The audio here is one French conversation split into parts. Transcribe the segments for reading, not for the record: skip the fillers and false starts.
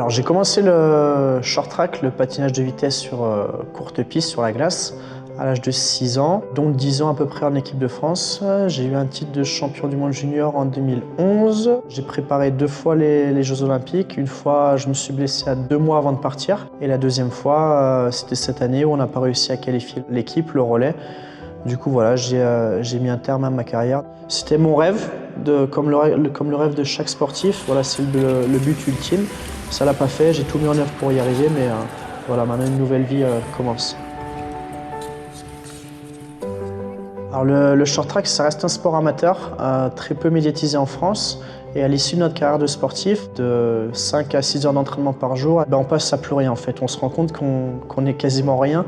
Alors j'ai commencé le short track, le patinage de vitesse sur courte piste sur la glace, à l'âge de 6 ans, donc 10 ans à peu près en équipe de France. J'ai eu un titre de champion du monde junior en 2011. J'ai préparé 2 fois les Jeux Olympiques. Une fois, je me suis blessé à 2 mois avant de partir. Et la deuxième fois, c'était cette année où on n'a pas réussi à qualifier l'équipe, le relais. Du coup, voilà, j'ai mis un terme à ma carrière. C'était mon rêve, comme le rêve de chaque sportif. Voilà, c'est le but ultime. Ça l'a pas fait, j'ai tout mis en œuvre pour y arriver, mais voilà, maintenant une nouvelle vie commence. Alors le short track, ça reste un sport amateur, très peu médiatisé en France. Et à l'issue de notre carrière de sportif, de 5 à 6 heures d'entraînement par jour, on passe à plus rien en fait. On se rend compte qu'on n'est quasiment rien.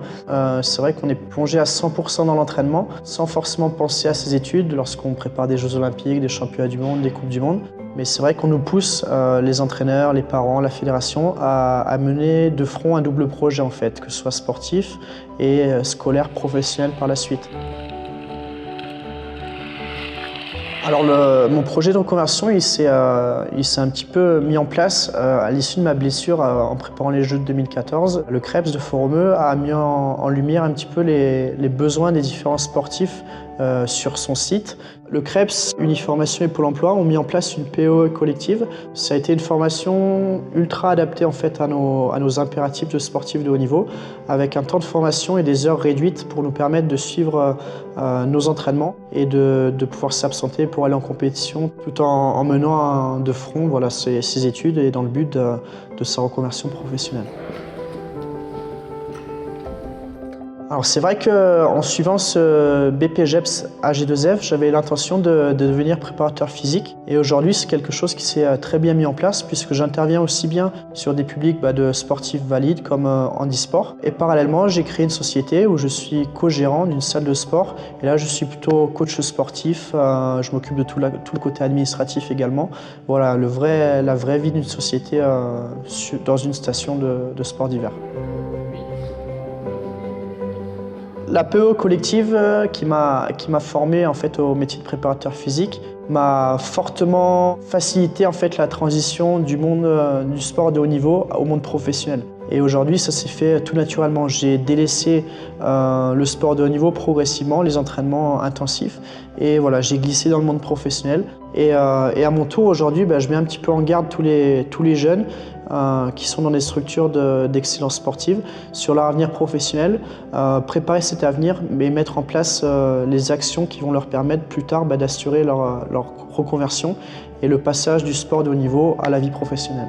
C'est vrai qu'on est plongé à 100% dans l'entraînement, sans forcément penser à ses études lorsqu'on prépare des Jeux Olympiques, des championnats du monde, des Coupes du monde. Mais c'est vrai qu'on nous pousse, les entraîneurs, les parents, la fédération, à mener de front un double projet en fait, que ce soit sportif et scolaire, professionnel par la suite. Alors mon projet de reconversion, il s'est un petit peu mis en place à l'issue de ma blessure en préparant les Jeux de 2014. Le CREPS de Font-Romeu a mis en lumière un petit peu les besoins des différents sportifs sur son site. Le CREPS, Uniformation et Pôle emploi ont mis en place une POE collective. Ça a été une formation ultra adaptée en fait à nos impératifs de sportifs de haut niveau, avec un temps de formation et des heures réduites pour nous permettre de suivre nos entraînements et de pouvoir s'absenter pour aller en compétition tout en menant de front voilà, ses études et dans le but de sa reconversion professionnelle. Alors c'est vrai qu'en suivant ce BPGEPS AG2F, j'avais l'intention de devenir préparateur physique. Et aujourd'hui, c'est quelque chose qui s'est très bien mis en place puisque j'interviens aussi bien sur des publics de sportifs valides comme handisport. Et parallèlement, j'ai créé une société où je suis co-gérant d'une salle de sport. Et là, je suis plutôt coach sportif. Je m'occupe de tout le côté administratif également. Voilà, la vraie vie d'une société dans une station de sport d'hiver. La PE collective qui m'a formé en fait au métier de préparateur physique m'a fortement facilité en fait la transition du monde du sport de haut niveau au monde professionnel. Et aujourd'hui, ça s'est fait tout naturellement. J'ai délaissé le sport de haut niveau progressivement, les entraînements intensifs. Et voilà, j'ai glissé dans le monde professionnel. Et à mon tour, aujourd'hui, je mets un petit peu en garde tous les jeunes qui sont dans des structures d'excellence sportive sur leur avenir professionnel, préparer cet avenir, mais mettre en place les actions qui vont leur permettre plus tard d'assurer leur reconversion et le passage du sport de haut niveau à la vie professionnelle.